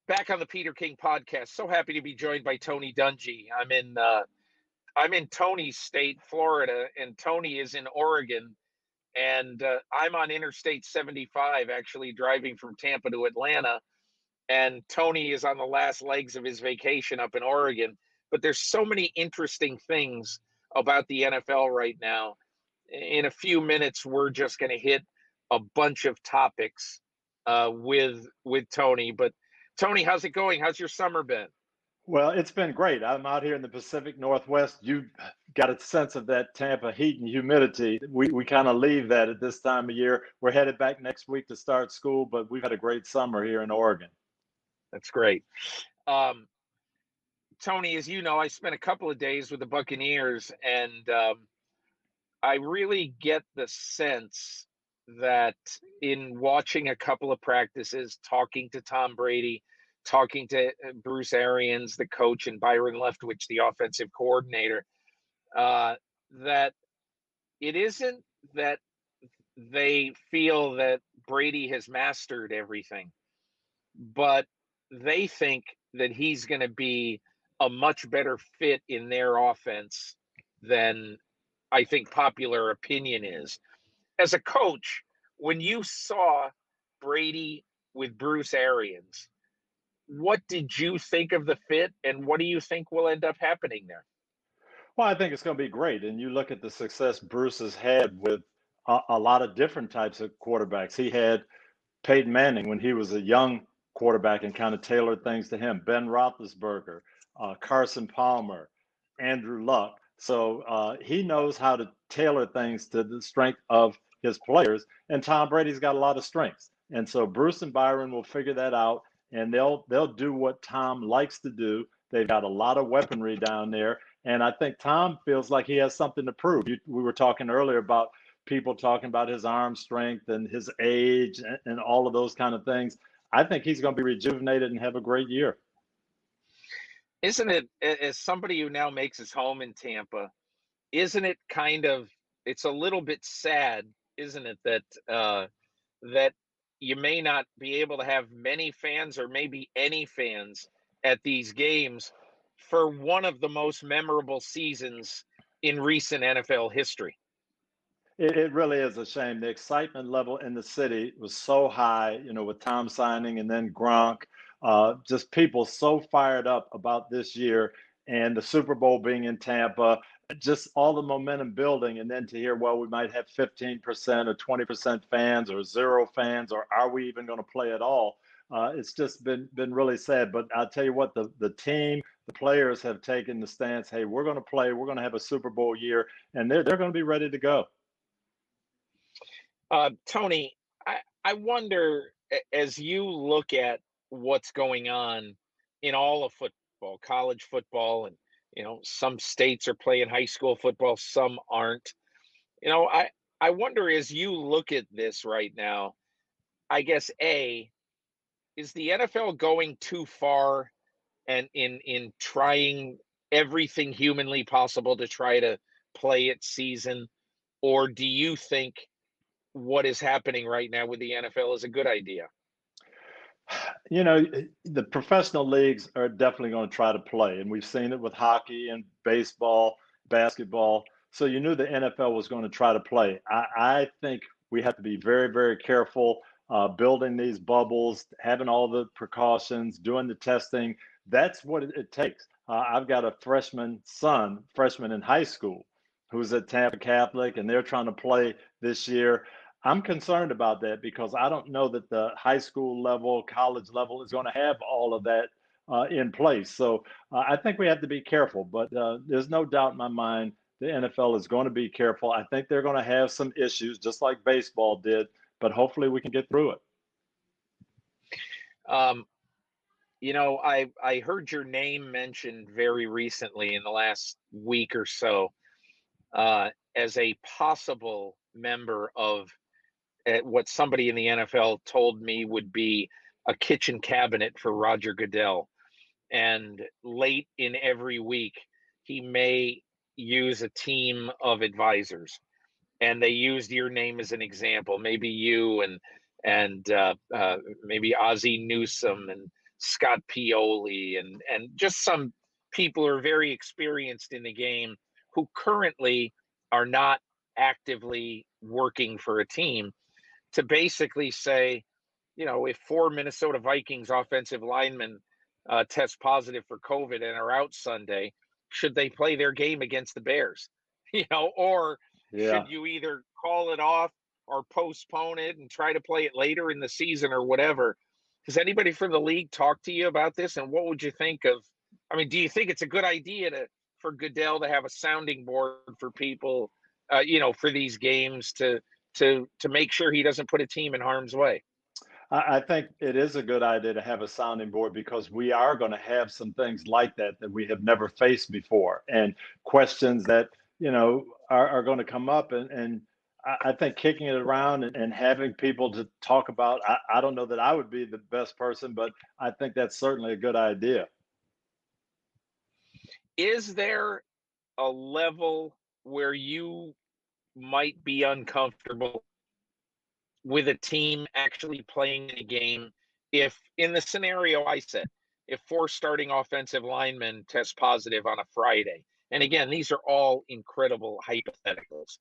Back on the Peter King podcast. So happy to be joined by Tony Dungy. I'm in Tony's state, Florida, and Tony is in Oregon, and I'm on Interstate 75, actually driving from Tampa to Atlanta, and Tony is on the last legs of his vacation up in Oregon. But there's so many interesting things about the NFL right now. In a few minutes, we're just going to hit a bunch of topics with Tony. But Tony, how's it going? How's your summer been? Well, it's been great. I'm out here in the Pacific Northwest. You got a sense of that Tampa heat and humidity. We kind of leave that at this time of year. We're headed back next week to start school, but we've had a great summer here in Oregon. That's great. Tony, as you know, I spent a couple of days with the Buccaneers, and I really get the sense that in watching a couple of practices, talking to Tom Brady, talking to Bruce Arians, the coach, and Byron Leftwich, the offensive coordinator, that it isn't that they feel that Brady has mastered everything, but they think that he's going to be a much better fit in their offense than I think popular opinion is. As a coach, when you saw Brady with Bruce Arians, what did you think of the fit, and what do you think will end up happening there? Well, I think it's going to be great. And you look at the success Bruce has had with a lot of different types of quarterbacks. He had Peyton Manning when he was a young quarterback and kind of tailored things to him. Ben Roethlisberger, Carson Palmer, Andrew Luck. So he knows how to tailor things to the strength of his players. And Tom Brady's got a lot of strengths. And so Bruce and Byron will figure that out, and they'll do what Tom likes to do. They've got a lot of weaponry down there. And I think Tom feels like he has something to prove. We were talking earlier about people talking about his arm strength and his age and all of those kind of things. I think he's going to be rejuvenated and have a great year. Isn't it, as somebody who now makes his home in Tampa, isn't it it's a little bit sad, isn't it, that you may not be able to have many fans or maybe any fans at these games for one of the most memorable seasons in recent NFL history? It really is a shame. The excitement level in the city was so high, with Tom signing and then Gronk, just people so fired up about this year and the Super Bowl being in Tampa, just all the momentum building. And then to hear, well, we might have 15% or 20% fans or zero fans, or are we even going to play at all? It's just been really sad. But I'll tell you what, the team, the players have taken the stance, hey, we're going to play, we're going to have a Super Bowl year, and they're going to be ready to go. Tony, I wonder, as you look at what's going on in all of football, college football, and some states are playing high school football, some aren't. I wonder, as you look at this right now, I guess is the NFL going too far and in trying everything humanly possible to try to play its season, or do you think what is happening right now with the NFL is a good idea? The professional leagues are definitely going to try to play, and we've seen it with hockey and baseball, basketball. So you knew the NFL was going to try to play. I think we have to be very, very careful building these bubbles, having all the precautions, doing the testing. That's what it takes. I've got a freshman in high school, who's at Tampa Catholic, and they're trying to play this year. I'm concerned about that because I don't know that the high school level, college level is going to have all of that in place. So I think we have to be careful, but there's no doubt in my mind the NFL is going to be careful. I think they're going to have some issues, just like baseball did, but hopefully we can get through it. I heard your name mentioned very recently in the last week or so as a possible member of what somebody in the NFL told me would be a kitchen cabinet for Roger Goodell. And late in every week, he may use a team of advisors. And they used your name as an example, maybe you and maybe Ozzie Newsome and Scott Pioli and just some people who are very experienced in the game who currently are not actively working for a team to basically say, if 4 Minnesota Vikings offensive linemen test positive for COVID and are out Sunday, should they play their game against the Bears? Or Yeah. should you either call it off or postpone it and try to play it later in the season or whatever? Has anybody from the league talked to you about this? And what would you think of? I mean, do you think it's a good idea for Goodell to have a sounding board for people, for these games to make sure he doesn't put a team in harm's way? I think it is a good idea to have a sounding board because we are going to have some things like that we have never faced before, and questions that are going to come up. And I think kicking it around and having people to talk about. I don't know that I would be the best person, but I think that's certainly a good idea. Is there a level where you might be uncomfortable with a team actually playing a game if, in the scenario I said, if 4 starting offensive linemen test positive on a Friday? And again, these are all incredible hypotheticals.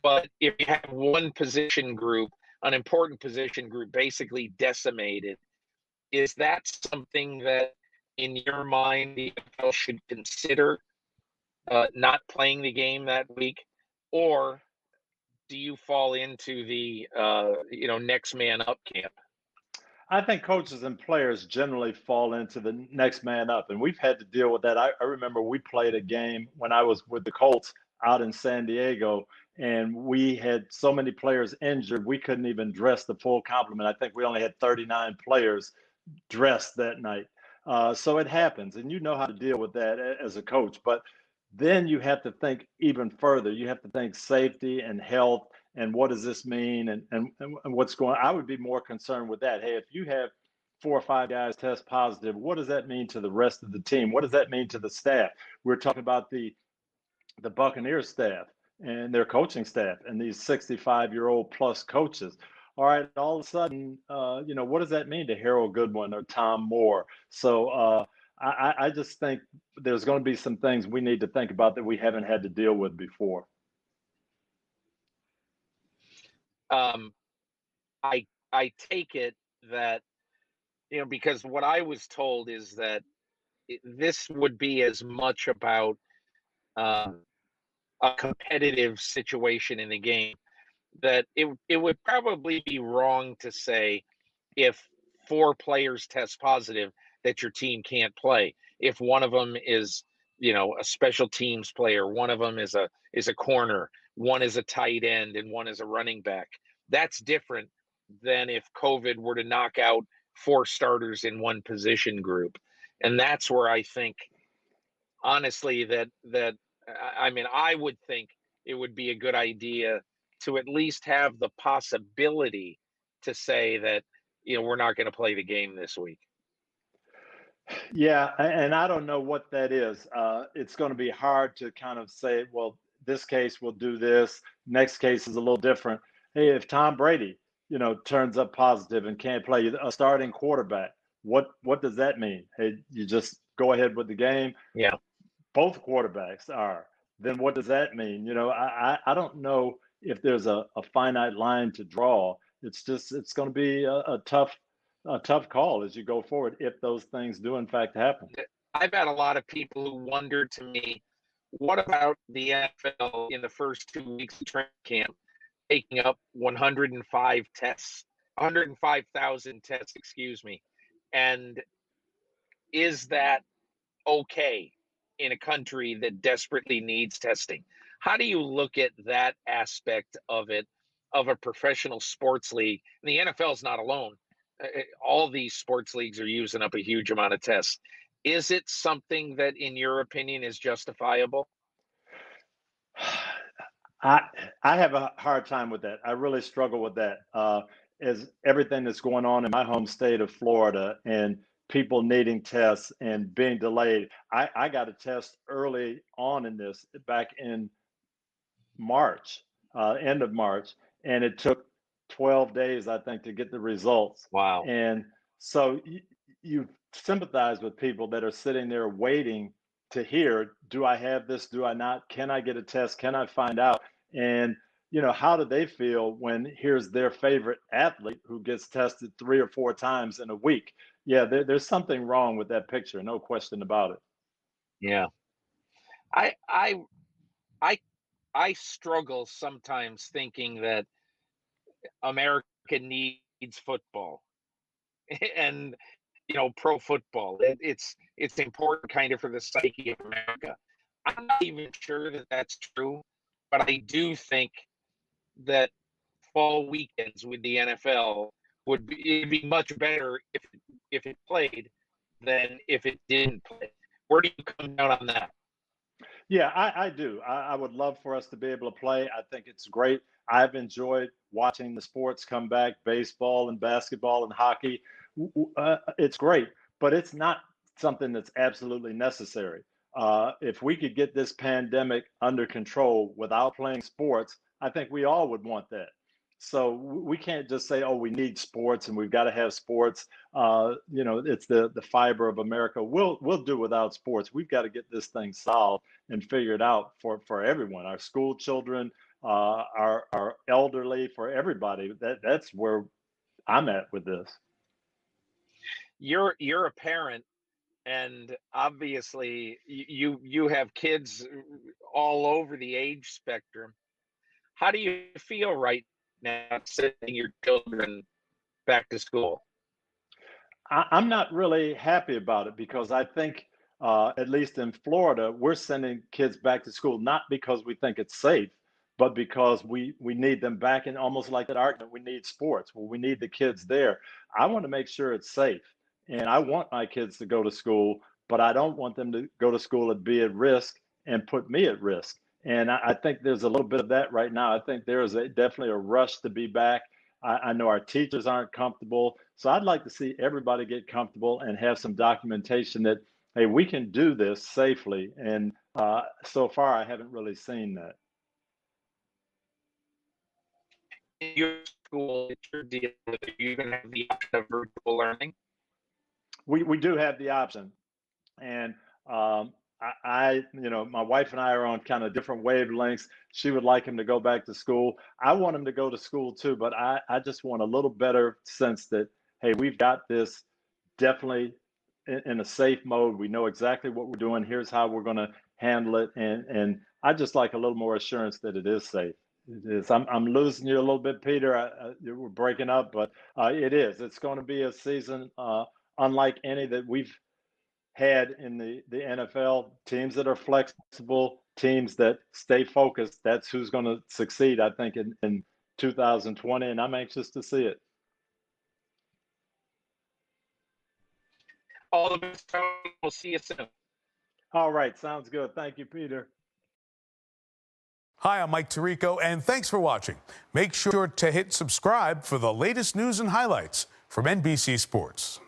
But if you have one position group, an important position group, basically decimated, is that something that, in your mind, the NFL should consider not playing the game that week? Or do you fall into the next man up camp? I think coaches and players generally fall into the next man up, and we've had to deal with that. I remember we played a game when I was with the Colts out in San Diego, and we had so many players injured, we couldn't even dress the full complement. I think we only had 39 players dressed that night. So it happens, and you know how to deal with that as a coach. But then you have to think even further. You have to think safety and health and what does this mean and what's going on. I would be more concerned with that. Hey, if you have 4 or 5 guys test positive, what does that mean to the rest of the team? What does that mean to the staff? We're talking about the Buccaneers staff and their coaching staff and these 65-year-old plus coaches. All right, all of a sudden, what does that mean to Harold Goodwin or Tom Moore? So I just think there's going to be some things we need to think about that we haven't had to deal with before. I take it that, because what I was told is that this would be as much about a competitive situation in the game, that it would probably be wrong to say if 4 players test positive that your team can't play. If one of them is, a special teams player, one of them is a corner, one is a tight end, and one is a running back. That's different than if COVID were to knock out 4 starters in one position group. And that's where I think, honestly, that I would think it would be a good idea to at least have the possibility to say that, we're not going to play the game this week. Yeah, and I don't know what that is. It's going to be hard to kind of say, well, this case will do this. Next case is a little different. Hey, if Tom Brady, turns up positive and can't play, a starting quarterback, what does that mean? Hey, you just go ahead with the game. Yeah. Both quarterbacks are. Then what does that mean? I don't know if there's a finite line to draw. It's going to be a tough call as you go forward if those things do in fact happen. I've had a lot of people who wonder to me, what about the NFL in the first 2 weeks of training camp taking up 105,000 tests, excuse me. And is that okay in a country that desperately needs testing? How do you look at that aspect of it, of a professional sports league? And the NFL is not alone. All these sports leagues are using up a huge amount of tests. Is it something that, in your opinion, is justifiable? I have a hard time with that. I really struggle with that. As everything that's going on in my home state of Florida and people needing tests and being delayed. I got a test early on in this back in March, end of March, and it took 12 days, I think, to get the results. Wow. And so, you sympathize with people that are sitting there waiting to hear, do I have this? Do I not? Can I get a test? Can I find out? And, how do they feel when here's their favorite athlete who gets tested 3 or 4 times in a week? Yeah, there's something wrong with that picture, no question about it. Yeah. I I I I struggle sometimes thinking that America needs football and pro football. It's important kind of for the psyche of America. I'm not even sure that that's true, but I do think that fall weekends with the NFL it'd be much better if it played than if it didn't play. Where do you come down on that? Yeah, I do. I would love for us to be able to play. I think it's great. I've enjoyed watching the sports come back, baseball and basketball and hockey. It's great, but it's not something that's absolutely necessary. If we could get this pandemic under control without playing sports, I think we all would want that. So we can't just say, "Oh, we need sports and we've got to have sports." It's the fiber of America. We'll do without sports. We've got to get this thing solved and figured out for everyone, our school children, our elderly, for everybody. That's where I'm at with this. You're a parent, and obviously you have kids all over the age spectrum. How do you feel right now sending your children back to school? I'm not really happy about it because I think, at least in Florida, we're sending kids back to school not because we think it's safe, but because we need them back. And almost like that argument, we need sports. Well, we need the kids there. I want to make sure it's safe, and I want my kids to go to school, but I don't want them to go to school and be at risk and put me at risk. And I think there's a little bit of that right now. I think there is definitely a rush to be back. I know our teachers aren't comfortable. So I'd like to see everybody get comfortable and have some documentation that, hey, we can do this safely. And so far, I haven't really seen that. In your school that you're dealing with, are you going to have the option of virtual learning? We do have the option. And my wife and I are on kind of different wavelengths. She would like him to go back to school. I want him to go to school too, but I just want a little better sense that, hey, we've got this definitely in a safe mode. We know exactly what we're doing. Here's how we're going to handle it. And I just like a little more assurance that it is safe. It is. I'm losing you a little bit, Peter. We're breaking up, but it is. It's going to be a season unlike any that we've had in the NFL. Teams that are flexible, teams that stay focused, that's who's going to succeed, I think, in 2020, and I'm anxious to see it. All the best. We'll see you soon. All right, sounds good. Thank you, Peter. Hi, I'm Mike Tirico, and thanks for watching. Make sure to hit subscribe for the latest news and highlights from NBC Sports.